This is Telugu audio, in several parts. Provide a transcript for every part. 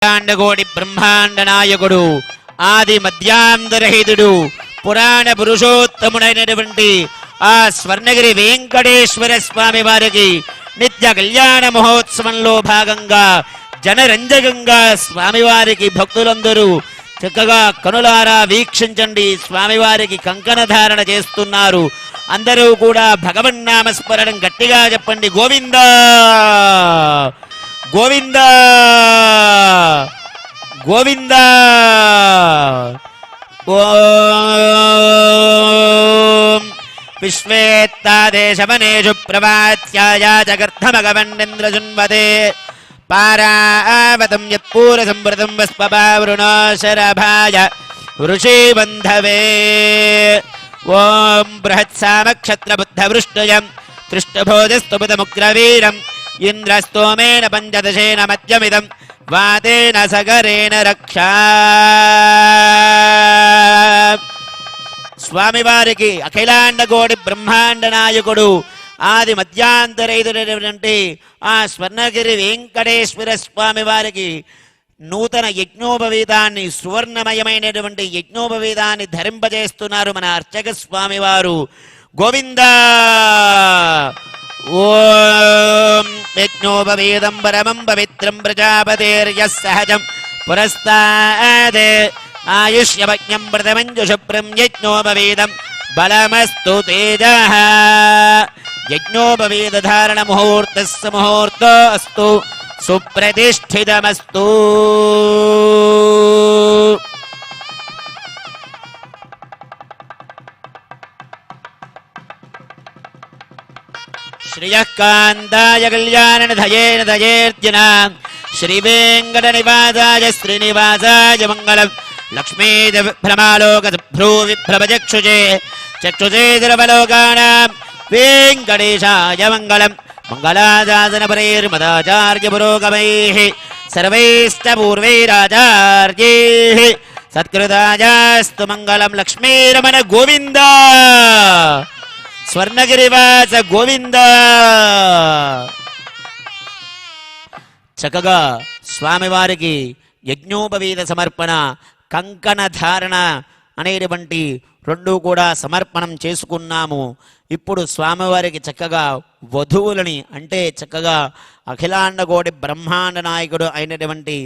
అఖిలాండకోటి బ్రహ్మాండ నాయకుడు ఆది మధ్యాంతరహితుడు పురాణ పురుషోత్తముడైనటువంటి ఆ స్వర్ణగిరి వెంకటేశ్వర స్వామి వారికి నిత్య కళ్యాణ మహోత్సవంలో భాగంగా జనరంజకంగా స్వామివారికి భక్తులందరూ చక్కగా కనులారా వీక్షించండి. స్వామివారికి కంకణ ధారణ చేస్తున్నారు. అందరూ కూడా భగవన్నామస్మరణం గట్టిగా చెప్పండి. గోవిందా గోవిందా గోవిందా. ఓం విశ్వేత్తాదేశమనేషు ప్రవాచ్యాయ జగర్థమగవన్నింద్రజున్వదే పారావతం యత్పూర సంవృతం వస్పవృణో శరభాయ వృషీబంధవే. ఓం బృహత్సామక్షత్రబుద్ధవృష్టయం కృష్ణభోజస్తుముగ్రవీరం ఇంద్రస్తోమేన పంచదశేన మధ్యమిదం వాతేన సగరేణ రక్షా. స్వామివారికి అఖిలాండకోటి బ్రహ్మాండ నాయకుడు ఆది మధ్యాంతరైనటువంటి ఆ స్వర్ణగిరి వెంకటేశ్వర స్వామి వారికి నూతన యజ్ఞోపవీతాన్ని సువర్ణమయమైనటువంటి యజ్ఞోపవీతాన్ని ధరింపజేస్తున్నారు మన అర్చక స్వామి వారు. గోవిందా. ఓం యజ్ఞోపవీతం పరమం పవిత్రం ప్రజాపతేర్యః సహజం పురస్తాద్ ఆయుష్యవజ్ఞం ప్రథమంజు శుభ్రం యజ్ఞోపవీతం బలమస్తు తేజః. యజ్ఞోపవీత ధారణ ముహూర్తస్య ముహూర్తో అస్తు సుప్రతిష్ఠితమస్తు. శ్రియకాంతాయ కళ్యాణనిధయేన దయేర్జన శ్రీవేంకట నివాసాయ శ్రీనివాసాయ మంగళం. లక్ష్మీద భ్రమాలోక భ్రూ విభ్రమచక్షుషే చక్షుషే ధర్మలోకానాం వెంకటేశాయ మంగళం. మంగళాశాసన పరైర్మదాచార్య పురోగమైః సర్వైశ్చ పూర్వైరాచార్యైః సత్కృతాయాస్తు మంగళం. లక్ష్మీరమణ గోవిందా. స్వర్ణగిరివాస గోవిందా. చక్కగా స్వామివారికి యజ్ఞోపవీత సమర్పణ కంకణ ధారణ అనేటువంటి రెండు కూడా సమర్పణం చేసుకున్నాము. ఇప్పుడు స్వామివారికి చక్కగా వధువులని అంటే చక్కగా అఖిలాండకోటి బ్రహ్మాండ నాయకుడు అయినటువంటి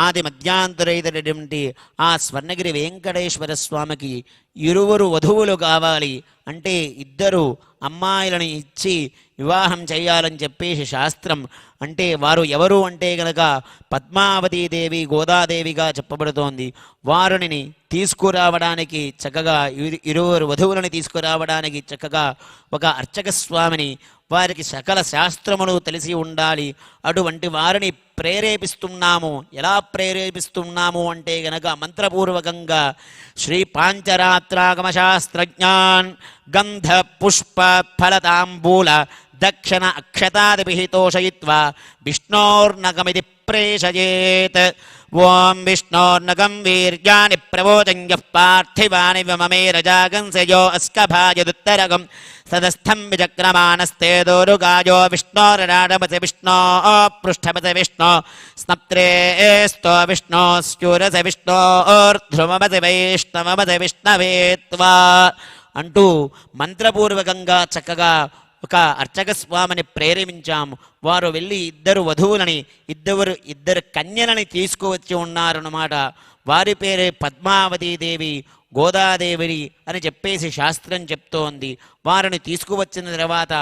ఆది మధ్యాంతరైనటువంటి ఆ స్వర్ణగిరి వెంకటేశ్వర స్వామికి ఇరువురు వధువులు కావాలి అంటే ఇద్దరు అమ్మాయిలను ఇచ్చి వివాహం చేయాలని చెప్పేసి శాస్త్రం. అంటే వారు ఎవరు అంటే గనక పద్మావతీదేవి గోదాదేవిగా చెప్పబడుతోంది. వారిని తీసుకురావడానికి చక్కగా ఇరువురు వధువులను తీసుకురావడానికి చక్కగా ఒక అర్చక స్వామిని వారికి సకల శాస్త్రములు తెలిసి ఉండాలి. అటువంటి వారిని ప్రేరేపిస్తున్నాము. ఎలా ప్రేరేపిస్తున్నాము అంటే గనక మంత్రపూర్వకంగా శ్రీ పాంచరాత్రాగమ శాస్త్రజ్ఞాన్ గంధ పుష్ప ఫలతాంబూల దక్షిణ అక్షతాదిభిః తోషయిత్వా విష్ణోర్నగమిది ప్రేషయేత్. ఓం విష్ణోర్నగం వీర్యాని ప్రవోచం యః పార్థివాని వమమే రజాగంసయో అస్కభాయదుత్తరగం సదస్థం విచక్రమాణస్తే దోరుగాయో విష్ణోరరాడమసి విష్ణో పృష్ఠమసి విష్ణో స్నప్త్రేస్తో విష్ణోశ్చూరస విష్ణోర్ధ్రుమమసి వైష్ణవమసి విష్ణవేత్వా అంటూ మంత్రపూర్వకంగా చక్కగా ఒక అర్చక స్వామిని ప్రేరేపించాము. వారు వెళ్ళి ఇద్దరు వధువులని ఇద్దరు కన్యలని తీసుకువచ్చి ఉన్నారన్నమాట. వారి పేరే పద్మావతీదేవి గోదాదేవి అని చెప్పేసి శాస్త్రం చెప్తోంది. వారిని తీసుకువచ్చిన తర్వాత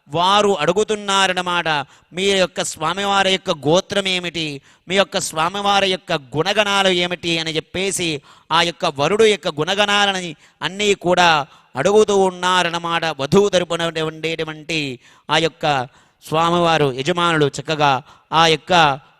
వారు అడుగుతున్నారన్నమాట, మీ యొక్క స్వామివారి యొక్క గోత్రం ఏమిటి, మీ యొక్క స్వామివారి యొక్క గుణగణాలు ఏమిటి అని చెప్పేసి ఆ యొక్క వరుడు యొక్క గుణగణాలని అన్నీ కూడా అడుగుతూ ఉన్నారన్నమాట. వధువు తరపున ఉండేటువంటి ఆ యొక్క స్వామివారు యజమానులు చక్కగా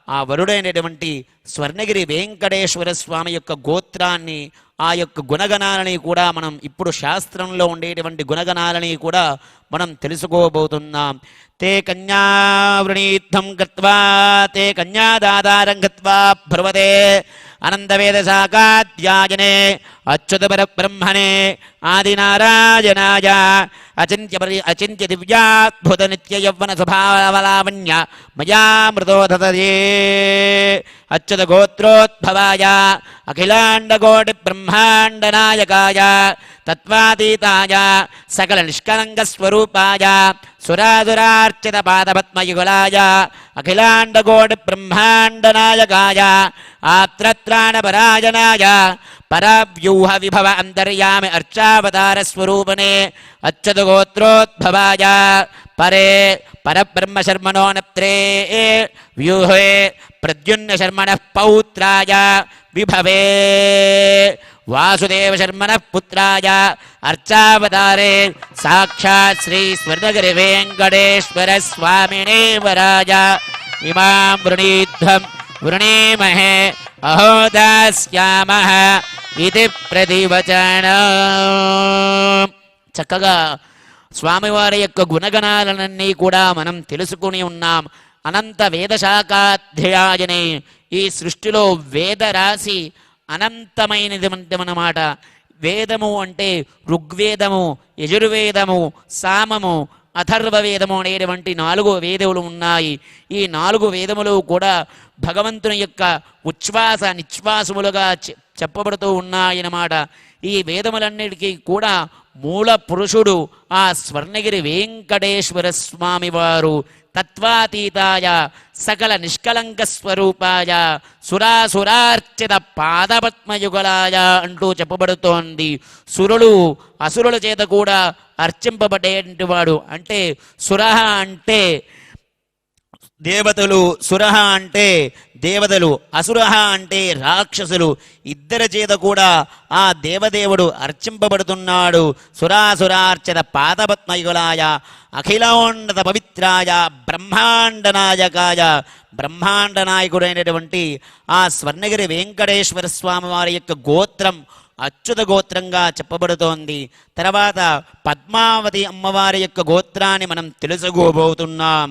ఆ వరుడైనటువంటి స్వర్ణగిరి వెంకటేశ్వర స్వామి యొక్క గోత్రాన్ని ఆ యొక్క గుణగణాలని కూడా మనం ఇప్పుడు శాస్త్రంలో ఉండేటువంటి గుణగణాలని కూడా మనం తెలుసుకోబోతున్నాం. తే కన్యావృణీత్వం గత్వా తే కన్యాదాతారం గత్వా భ్రువదే అనంతవేద శాఖాధ్యాయనే అచ్యుత పరబ్రహ్మణే ఆదినారాయణాయ అచింత్య దివ్యాద్భుత నిత్య యవ్వన స్వభావలావణ్య మయా మృతోధతే అచ్యుత గోత్రోద్భవాయ అఖిలాండకోటి బ్రహ్మాండ నాయకాయ తత్వాతీతాయ సకల నిష్కలంక స్వరూపాయ సురాసురార్చిత పాదపద్మయుగలాయ అఖిలాండకోటి బ్రహ్మాండ నాయకాయ ఆత్రత్రాణ పరాయణాయ పరవ్యూహ విభవ అంతర్యామి అర్చావతార స్వరూపణే అచ్యుత గోత్రోద్భవాయ పరే పరబ్రహ్మ శర్మణో నప్త్రే వ్యూహే ప్రద్యుమ్న శర్మణ పౌత్రాయ విభవే వాసుదేవ శర్మణ పుత్రాయ అర్చావతారే సాక్షాత్ శ్రీ స్వర్ణగిరి వెంకటేశ్వర స్వామినే వరాయ ఇమాం వృణీధ్వం వృణీమహే అహో దాస్యామః ఇది ప్రతివచనం. చక్కగా స్వామివారి యొక్క గుణగణాలన్నీ కూడా మనం తెలుసుకుని ఉన్నాం. అనంత వేదశాఖాధ్యాయనే ఈ సృష్టిలో వేదరాశి అనంతమైనది అన్నమాట. వేదము అంటే ఋగ్వేదము, యజుర్వేదము, సామము, అథర్వవేదము అనేటువంటి 4 వేదములు ఉన్నాయి. ఈ 4 వేదములు కూడా భగవంతుని యొక్క ఉచ్ఛ్వాస నిశ్వాసములుగా చెప్పబడుతూ ఉన్నాయన్నమాట. ఈ వేదములన్నిటికీ కూడా మూల పురుషుడు ఆ స్వర్ణగిరి వెంకటేశ్వర స్వామి వారు. తత్వాతీతాయ సకల నిష్కలంక స్వరూపాయ సురాసురార్చిత పాదపద్మయుగలాయ అంటూ చెప్పబడుతోంది. సురులు అసురుల చేత కూడా అర్చింపబడేటువంటి వాడు. అంటే సురహ అంటే దేవతలు, సురహ అంటే దేవతలు, అసురహ అంటే రాక్షసులు. ఇద్దరి చేత కూడా ఆ దేవదేవుడు అర్చింపబడుతున్నాడు. సురాసురార్చిత పాదపద్మయుగలాయ అఖిలోన్నత పవిత్రాయ బ్రహ్మాండ నాయకాయ బ్రహ్మాండ నాయకుడైనటువంటి ఆ స్వర్ణగిరి వెంకటేశ్వర స్వామి వారి యొక్క గోత్రం అచ్యుత గోత్రంగా చెప్పబడుతోంది. తర్వాత పద్మావతి అమ్మవారి యొక్క గోత్రాన్ని మనం తెలుసుకోబోతున్నాం.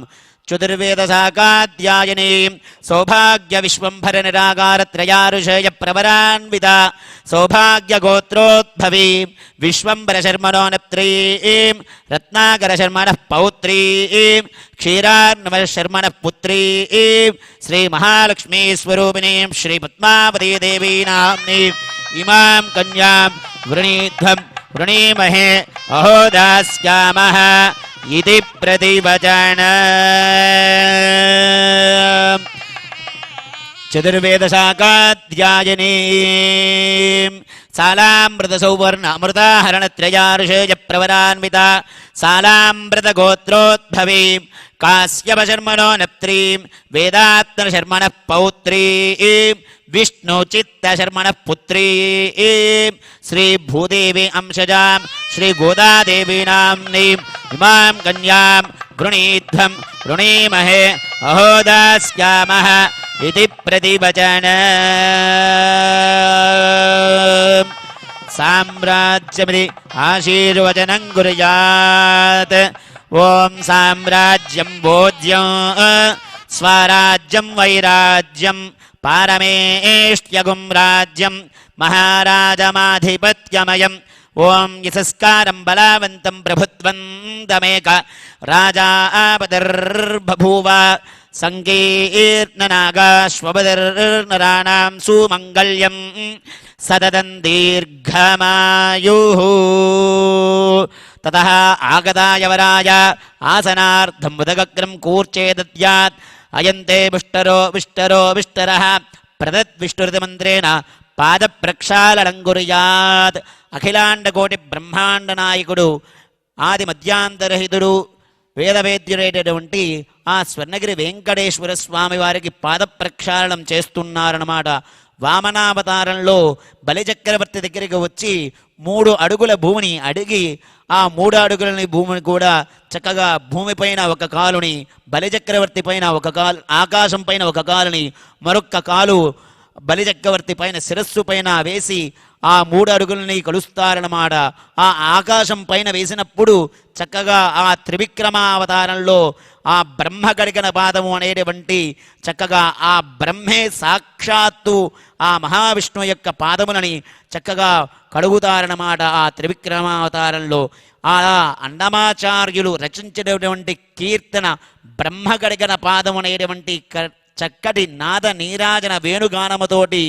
చతుర్వేద శాఖాధ్యాయనే సౌభాగ్య విశ్వంభర నిరాకార త్రయారుషేయ ప్రవరాన్విత సౌభాగ్య గోత్రోద్భవీ విశ్వంభర శర్మణో నప్త్రీం రత్నాకర శర్మణ పౌత్రీం క్షీరార్ణవ శర్మణ పుత్రీం శ్రీ మహాలక్ష్మీ స్వరూపిణీం శ్రీ పద్మావతీ దేవీ నామ్ని ఇమాం కన్యాం వృణీధ్వం వృణీమహే అహో దాస్యామః ఇది ప్రతివచనం. చతుర్వేద శాఖాధ్యాయనే సాలామృత సౌవర్ణ అమృతాహరణ త్రయారుషేయ ప్రవరాన్విత సాలామృత గోత్రోద్భవీం కాశ్యప శర్మణో నప్త్రీం వేదాత్మ శర్మణ పౌత్రీం విష్ణు చిత్త శర్మణ పుత్రీం శ్రీ భూదేవి అంశజాం శ్రీ గోదాదేవి నామ్నీం ఇమాం కన్యాం వృణీధ్వం వృణీమహే అహో దాస్యామః ఇది ప్రతివచనం. సామ్రాజ్యమిది ఆశీర్వచనం కుర్యాత్. ఓం సామ్రాజ్యం భోజ్యం స్వరాజ్యం వైరాజ్యం పారమేష్ట్యగుం రాజ్యం మహారాజమాధిపత్యమయం. ఓం యశస్కారం బలవంతం ప్రభుత్వంతమేక రాజాపతిర్బభూవ సంకీర్ణనాగాశ్వపతిర్నరాణాం సుమంగళ్యం సతతం దీర్ఘమాయుః. తతః ఆగతాయవరాయ ఆసనార్థం ఉదగగ్రం కూర్చేదద్యాత్ అయంతే విష్టరో విష్టరో విష్టరః ప్రదద్విష్టురితి మంత్రేణ పాద ప్రక్షాళనం కుర్యాత్. అఖిలాండకోటి బ్రహ్మాండ నాయకుడు ఆది మధ్యాంతరహితుడు వేదవేద్యుడైనటువంటి ఆ స్వర్ణగిరి వెంకటేశ్వర స్వామి వారికి పాద ప్రక్షాళనం చేస్తున్నారన్నమాట. వామనావతారంలో బలిచక్రవర్తి దగ్గరికి వచ్చి 3 అడుగుల భూమిని అడిగి ఆ 3 అడుగులని భూమిని కూడా చక్కగా భూమిపైన ఒక కాలుని, బలిచక్రవర్తి పైన ఒక కాలు, ఆకాశం పైన ఒక కాలుని, మరొక్క కాలు బలిచక్రవర్తి పైన శిరస్సు పైన వేసి ఆ 3 అడుగులని కొలుస్తారన్నమాట. ఆ ఆకాశం పైన వేసినప్పుడు చక్కగా ఆ త్రివిక్రమావతారంలో ఆ బ్రహ్మ గడిగన పాదము అనేటువంటి చక్కగా ఆ బ్రహ్మే సాక్షాత్తు ఆ మహావిష్ణువు యొక్క పాదములని చక్కగా కడుగుతారన్నమాట. ఆ త్రివిక్రమావతారంలో ఆ అన్నమాచార్యులు రచించినటువంటి కీర్తన బ్రహ్మ గడిగన పాదము అనేటువంటి చక్కటి నాద నీరాజన వేణుగానముతోటి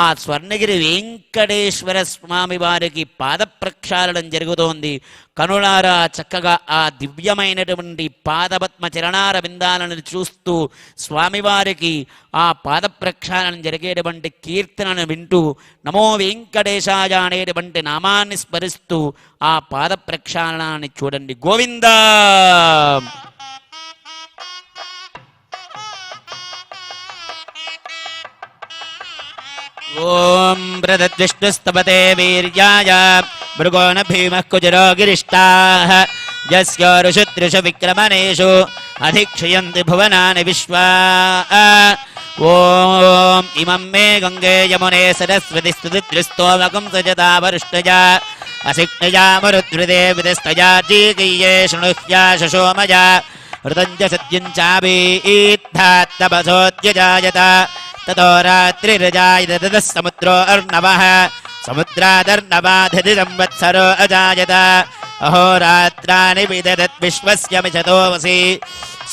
ఆ స్వర్ణగిరి వెంకటేశ్వర స్వామి వారికి పాద ప్రక్షాళనం జరుగుతోంది. కనులారా చక్కగా ఆ దివ్యమైనటువంటి పాదపద్మ చరణార బిందాలను చూస్తూ స్వామివారికి ఆ పాద ప్రక్షాళనం జరిగేటువంటి కీర్తనను వింటూ నమో వెంకటేశాయ అనేటువంటి నామాన్ని స్మరిస్తూ ఆ పాద ప్రక్షాళనాన్ని చూడండి. గోవిందా. ఓం ప్రదద్విష్ణుస్తపతే వీర్యాయ మృగోణ భీమః కుజరో గిరిష్టాః యస్య ఋషుత్రిషు విక్రమణేషు అధిక్షయంతి భువనాని విశ్వా. ఓం ఇమం మే గంగే యమునే సరస్వతి స్తుతిస్తోమకం సజతా వరుష్ణజా అసిక్నజా మరుద్రుదే విదస్తజా జీకీయే శృణుహ్యా శశోమజా హృతం చ సత్యం చాభీత్థాత్తపసోద్యజాయత తతో రాత్రిరజాయత తతః సముద్రో అర్ణవః సముద్రాదర్ణవాధితి సంవత్సరో అజాయత అహోరాత్రాని విదదత్ విశ్వస్య మిషతోమసి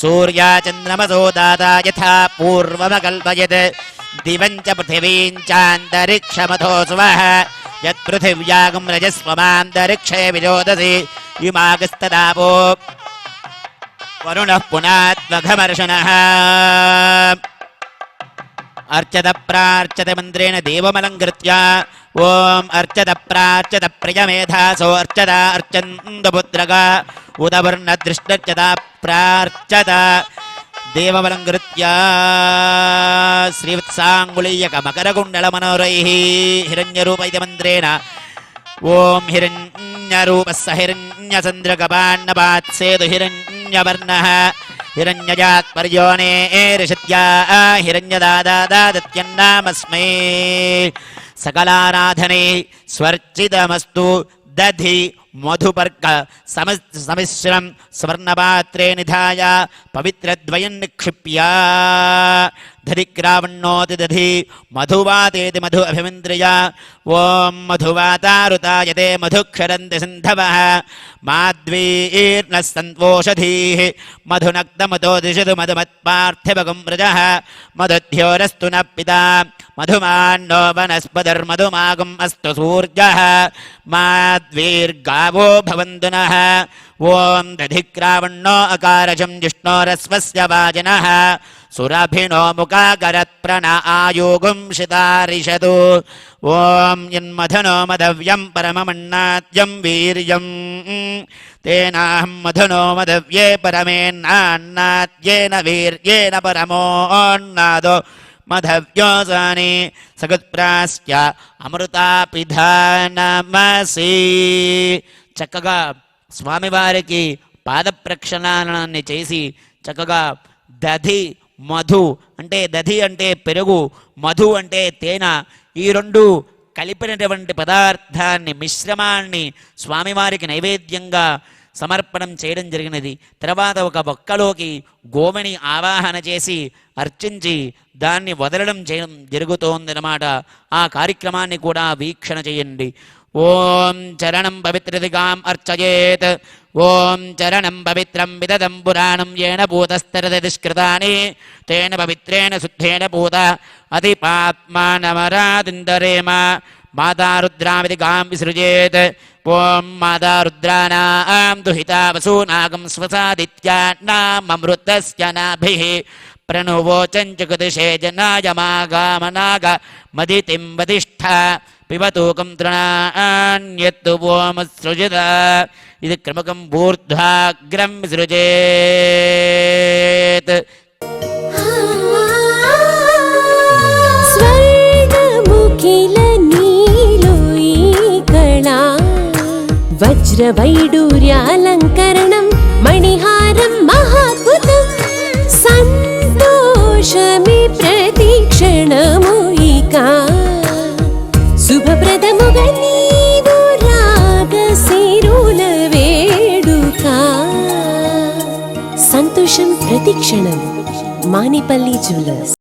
సూర్యా చంద్రమసో దాతా యథా పూర్వమకల్పయత్ దివం చ పృథివీం చాంతరిక్షమథో సువః యత్పృథివ్యాగం రజస్వమాంతరిక్షే విరోదసి ఇమాగస్తదాపో వరుణః పునాత్మఘమర్షణః. అర్చత ప్రార్చత మంత్రేణ దేవమలంకృత్య ఓం అర్చత ప్రార్చత ప్రియమేధాసో అర్చత అర్చందపుత్రక ఉదవర్ణ దృష్టర్చత ప్రార్చత దేవమలంకృత్య శ్రీవత్సాంగుళీయక మకరకుండల మనోరైః హిరణ్యరూపైతి మంత్రేణ ఓం హిరణ్యరూపస్స హిరణ్యచంద్రకపాన్నపాత్సేతు హిరణ్యవర్ణః హిరణ్యజాత్పర్యోనేరిషత్యా హిరణ్యదాదాదాదత్యన్నామస్మై. సకలారాధనే స్వర్చితమస్తు దధి మధుపర్క సమిశ్రం స్వర్ణపాత్రే నిధాయ పవిత్రద్వయం నిక్షిప్య దధిక్రావణోతి దధి మధువాతేతి మధు అభిమంత్రియ. ఓం మధువాతారుతాయతే మధుక్షరంతి సింధవః మాద్వీర్నః సంత్వోషధీః మధునక్తమతో దిశతు మధుమత్పార్థివగం వ్రజః మధుధ్యోరస్తు న పితా మధుమాన్నో వనస్పతిర్మధుమాగం అస్తు సూర్యః మాద్వీర్గావో భవంతు నః. ఓం దధిక్రావణో అకారజం జిష్ణోరస్వస్య వాజినః సురభినో ముఖాకరత్ప్రణ ఆయోగుం శితారిషతు. ఓం యన్మధనో మధవ్యం పరమమన్నాద్యం వీర్యం తేనాహం మధునో మధవ్యే పరమేన్నాన్నాద్యేన వీర్యేణ పరమోన్నాదో మధవ్యోసాని సగత్ప్రాస్య అమృతాపిధానమసి. చక్కగా స్వామివారికి పాద ప్రక్షాళనాన్ని చేసి చక్కగా దధి మధు అంటే దధి అంటే పెరుగు, మధు అంటే తేనె, ఈ రెండు కలిపినటువంటి పదార్థాన్ని మిశ్రమాన్ని స్వామివారికి నైవేద్యంగా సమర్పణం చేయడం జరిగినది. తర్వాత ఒక బొక్కలోకి గోమని ఆవాహన చేసి అర్చించి దాన్ని వదలడం చేయడం జరుగుతోందన్నమాట. ఆ కార్యక్రమాన్ని కూడా వీక్షణ చేయండి. ఓం చరణం పవిత్రదిగాం అర్చయేత్. ఓం చరణం పవిత్రం విదదం పురాణం ఏన భూతస్తరదిష్కృతాని తేన పవిత్రేణ శుద్ధేన భూత అతి పాత్మానమరాదిందరేమ. మాతారుద్రామితి గాం విసృజేత్. ఓం మాతారుద్రానాం దుహితా వసూనాగం స్వసాదిత్యానామృతస్య నాభిః ప్రణువోచంచకుదిశే జనాయమాగామనాగ మదితిం వదిష్ఠ పిబతూకం తృణాన్యత్తు ఓమసృజత. ఇది క్రమకం ఊర్ధ్వాగ్రం విసృజేత్. వజ్రవైడూర్యాలంకరణం మణిహారం మహాద్భుతం సంతోషమే ప్రతిక్షణము ఇక శుభప్రదముగా నీవు రాగసిరుల వేడుక. సంతోషం ప్రతిక్షణం. మానిపల్లి జ్యువెలర్స్.